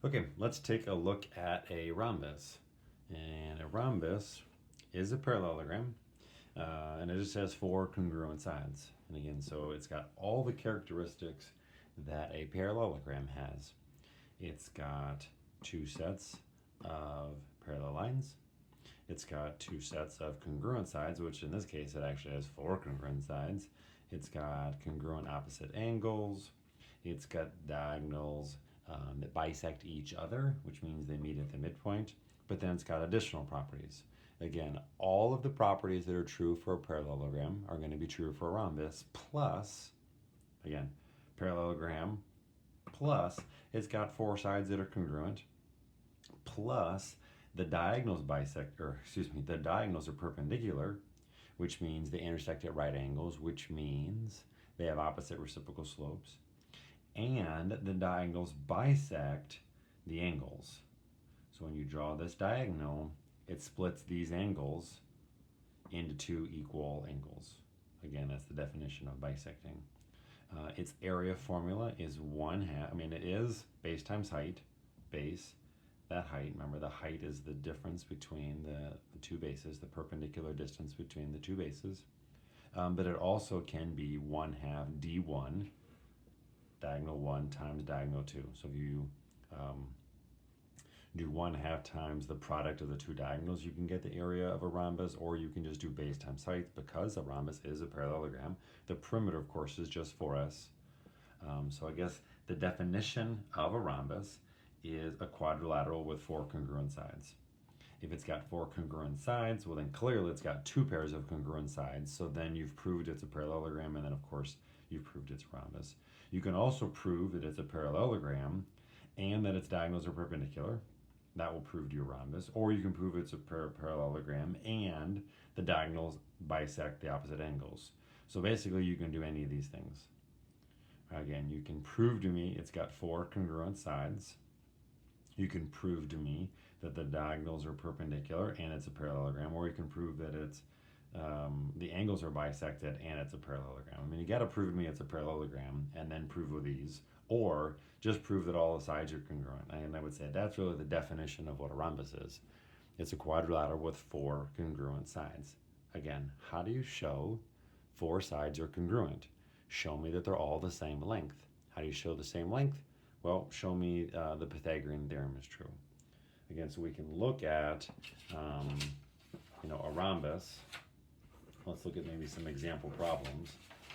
Okay, let's take a look at a rhombus. And a rhombus is a parallelogram, and it just has four congruent sides. And again, so it's got all the characteristics that a parallelogram has. It's got two sets of parallel lines. It's got two sets of congruent sides, which in this case it actually has four congruent sides. It's got congruent opposite angles. It's got diagonals that bisect each other, which means they meet at the midpoint. But then it's got additional properties. Again, all of the properties that are true for a parallelogram are going to be true for a rhombus, plus, again, parallelogram, plus it's got four sides that are congruent, plus the diagonals the diagonals are perpendicular, which means they intersect at right angles, which means they have opposite reciprocal slopes, and the diagonals bisect the angles. So when you draw this diagonal, it splits these angles into two equal angles. Again, that's the definition of bisecting. Its area formula is 1/2. It is base times height. Base, that height. Remember, the height is the difference between the two bases, the perpendicular distance between the two bases. But it also can be 1/2 d1, diagonal 1 times diagonal 2. So if you do 1/2 times the product of the two diagonals, you can get the area of a rhombus, or you can just do base times height because a rhombus is a parallelogram. The perimeter, of course, is just 4s. So I guess the definition of a rhombus is a quadrilateral with four congruent sides. If it's got four congruent sides, well then clearly it's got two pairs of congruent sides, so then you've proved it's a parallelogram, and then of course you've proved it's a rhombus. You can also prove that it's a parallelogram and that its diagonals are perpendicular. That will prove to you a rhombus. Or you can prove it's a parallelogram and the diagonals bisect the opposite angles. So basically you can do any of these things. Again, you can prove to me it's got four congruent sides. You can prove to me that the diagonals are perpendicular and it's a parallelogram, or you can prove that it's the angles are bisected and it's a parallelogram. You got to prove to me it's a parallelogram and then prove with these, or just prove that all the sides are congruent. And I would say that's really the definition of what a rhombus is. It's a quadrilateral with four congruent sides. Again, how do you show four sides are congruent? Show me that they're all the same length. How do you show the same length? Well, show me the Pythagorean theorem is true. Again, so we can look at a rhombus. Let's look at maybe some example problems.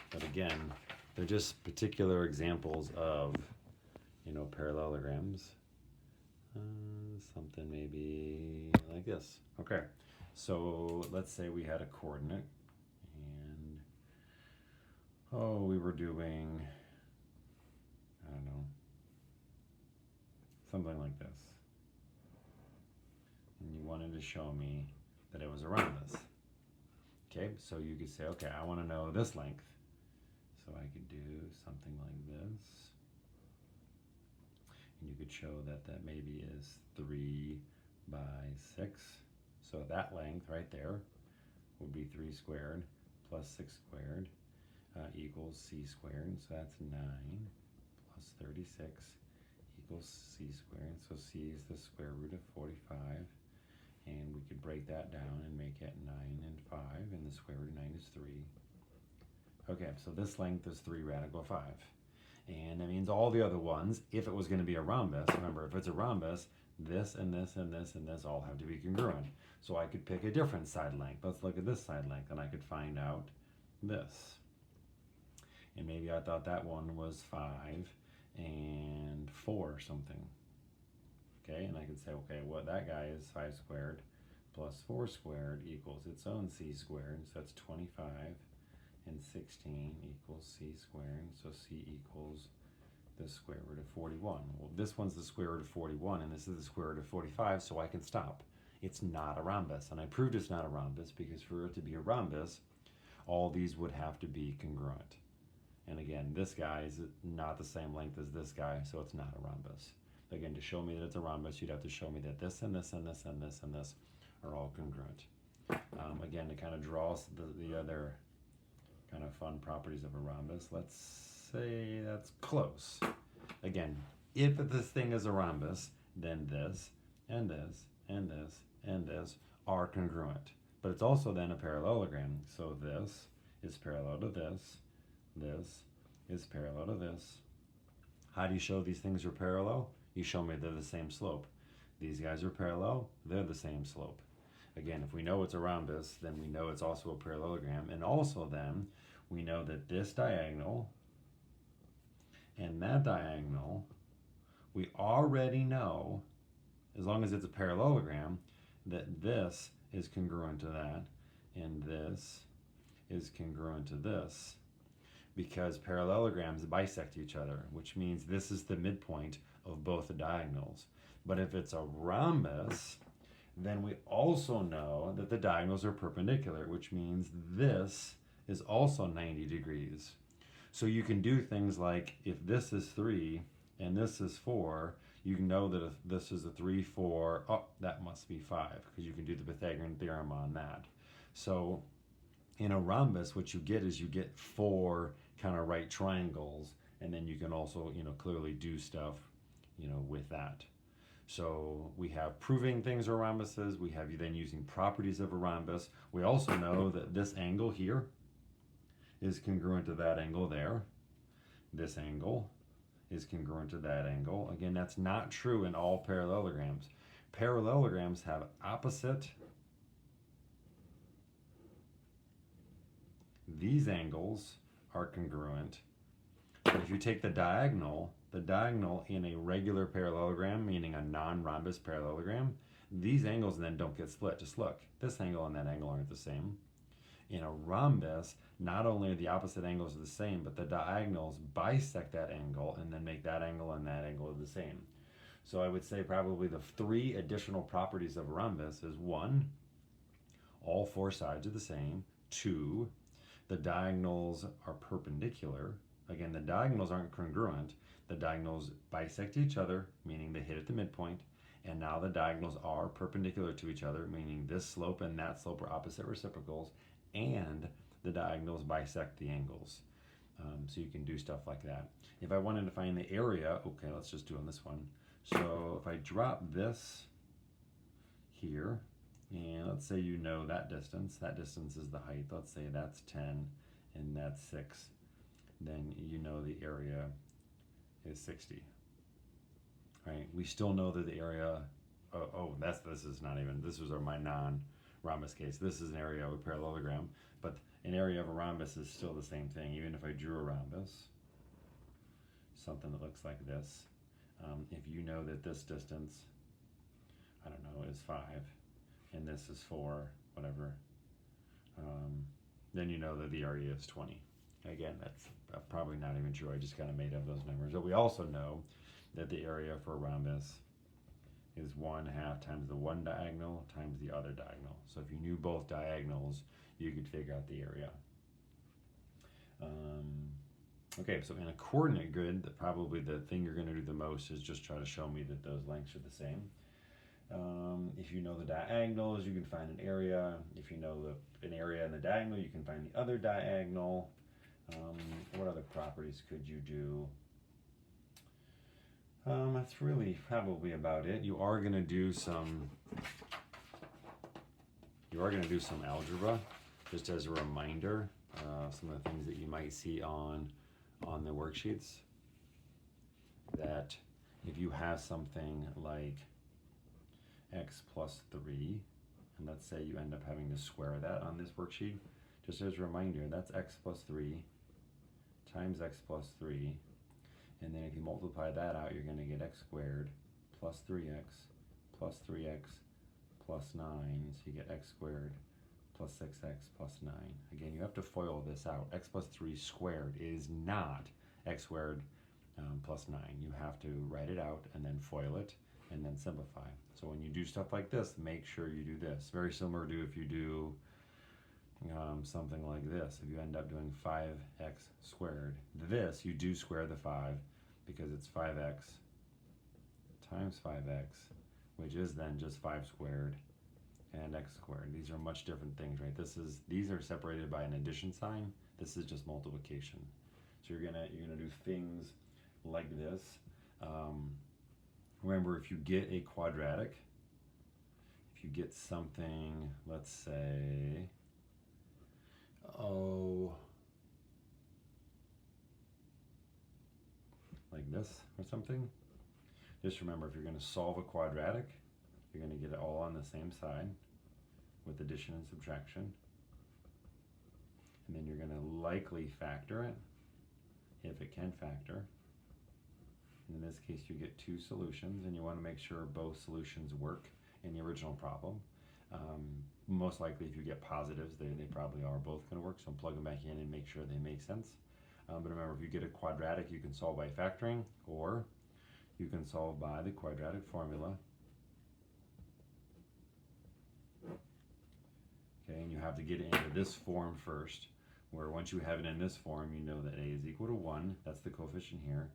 But again, they're just particular examples of parallelograms. Something maybe like this. Okay, so let's say we had a coordinate, and we were doing, I don't know, something like this. And you wanted to show me that it was a rhombus. Okay, so you could say, okay, I want to know this length. So I could do something like this. And you could show that maybe is 3 by 6. So that length right there would be 3 squared plus 6 squared equals c squared. So that's 9 plus 36 equals c squared. So c is the square root of 45. And we could break that down and make it 9 and 5, and the square root of 9 is 3. Okay, so this length is 3 radical 5. And that means all the other ones, if it was going to be a rhombus, remember, if it's a rhombus, this and this and this and this all have to be congruent. So I could pick a different side length. Let's look at this side length, and I could find out this. And maybe I thought that one was 5 and 4 or something. Okay, and I could say, okay, that guy is 5 squared plus 4 squared equals its own c squared. So that's 25 and 16 equals c squared. So c equals the square root of 41. Well, this one's the square root of 41, and this is the square root of 45, so I can stop. It's not a rhombus, and I proved it's not a rhombus because for it to be a rhombus, all these would have to be congruent. And again, this guy is not the same length as this guy, so it's not a rhombus. Again, to show me that it's a rhombus, you'd have to show me that this and this and this and this and this are all congruent. Again, to kind of draw the other kind of fun properties of a rhombus, let's say that's close. Again, if this thing is a rhombus, then this and this and this and this are congruent. But it's also then a parallelogram. So this is parallel to this. This is parallel to this. How do you show these things are parallel? You show me they're the same slope. These guys are parallel, they're the same slope. Again, if we know it's a rhombus, then we know it's also a parallelogram. And also then, we know that this diagonal and that diagonal, we already know, as long as it's a parallelogram, that this is congruent to that, and this is congruent to this, because parallelograms bisect each other, which means this is the midpoint of both the diagonals. But if it's a rhombus, then we also know that the diagonals are perpendicular, which means this is also 90 degrees. So you can do things like, if this is 3 and this is 4, you can know that if this is a 3, 4, oh, that must be 5, because you can do the Pythagorean theorem on that. So in a rhombus, what you get is you get 4 kind of right triangles, and then you can also, clearly do stuff, with that. So we have proving things are rhombuses. We have you then using properties of a rhombus. We also know that this angle here is congruent to that angle there. This angle is congruent to that angle. Again, that's not true in all parallelograms. Parallelograms have opposite. These angles are congruent. But if you take the diagonal in a regular parallelogram, meaning a non-rhombus parallelogram, these angles then don't get split. Just look, this angle and that angle aren't the same. In a rhombus, not only are the opposite angles the same, but the diagonals bisect that angle and then make that angle and that angle the same. So I would say probably the 3 additional properties of a rhombus is 1, all 4 sides are the same. 2, the diagonals are perpendicular. Again, the diagonals aren't congruent. The diagonals bisect each other, meaning they hit at the midpoint. And now the diagonals are perpendicular to each other, meaning this slope and that slope are opposite reciprocals. And the diagonals bisect the angles. So you can do stuff like that. If I wanted to find the area, okay, let's just do on this one. So if I drop this here, and let's say you know that distance is the height. Let's say that's 10 and that's 6. Then you know the area is 60. Right? We still know that the area, this is my non-rhombus case. This is an area of a parallelogram, but an area of a rhombus is still the same thing. Even if I drew a rhombus, something that looks like this, if you know that this distance, I don't know, is 5, and this is 4, whatever, then you know that the area is 20. Again, that's probably not even true. I just kind of made up those numbers. But we also know that the area for a rhombus is 1/2 times the one diagonal times the other diagonal. So if you knew both diagonals, you could figure out the area. Okay, so in a coordinate grid, probably the thing you're going to do the most is just try to show me that those lengths are the same. If you know the diagonals, you can find an area. If you know an area in the diagonal, you can find the other diagonal. What other properties could you do? That's really probably about it. You are going to do some algebra, just as a reminder. Some of the things that you might see on the worksheets. That if you have something like x plus 3, and let's say you end up having to square that on this worksheet, just as a reminder, that's x plus 3 times x plus 3, and then if you multiply that out, you're going to get x squared plus 3x plus 3x plus 9, so you get x squared plus 6x plus 9. Again, you have to FOIL this out. X plus 3 squared is not x squared plus 9. You have to write it out and then FOIL it and then simplify. So when you do stuff like this, make sure you do this. Very similar to if you do something like this. If you end up doing 5x squared, this you do square the 5 because it's 5x times 5x, which is then just 5 squared and x squared. These are much different things, right? These are separated by an addition sign. This is just multiplication. So you're gonna do things like this. Remember, if you get a quadratic, if you get something, let's say, like this or something, just remember, if you're going to solve a quadratic, you're going to get it all on the same side with addition and subtraction. And then you're going to likely factor it, if it can factor. In this case, you get two solutions, and you want to make sure both solutions work in the original problem. Most likely, if you get positives, they probably are both going to work, so plug them back in and make sure they make sense. But remember, if you get a quadratic, you can solve by factoring, or you can solve by the quadratic formula. Okay, and you have to get it into this form first, where once you have it in this form, you know that a is equal to 1, that's the coefficient here,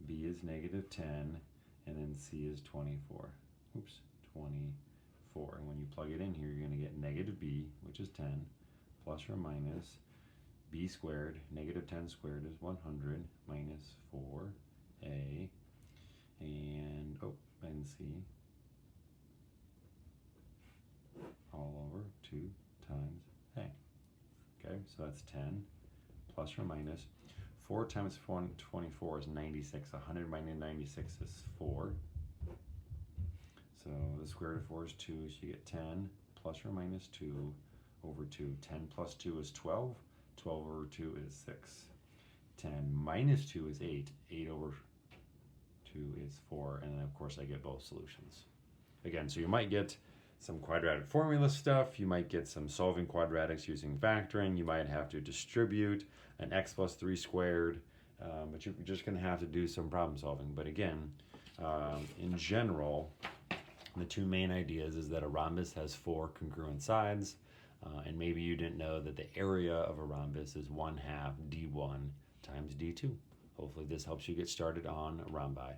b is negative 10, and then c is 24. Oops, 24. And when you plug it in here, you're going to get negative b, which is 10, plus or minus b squared, negative 10 squared is 100, minus 4a, and c, all over 2 times a. Okay, so that's 10, plus or minus. 4 times 24 is 96. 100 minus 96 is 4. So the square root of 4 is 2, so you get 10 plus or minus 2 over 2. 10 plus 2 is 12. 12 over 2 is 6. 10 minus 2 is 8. 8 over 2 is 4. And then, of course, I get both solutions. Again, so you might get some quadratic formula stuff. You might get some solving quadratics using factoring. You might have to distribute an x plus 3 squared. But you're just going to have to do some problem solving. But again, in general, the two main ideas is that a rhombus has 4 congruent sides. And maybe you didn't know that the area of a rhombus is 1/2 d1 times d2. Hopefully this helps you get started on rhombi.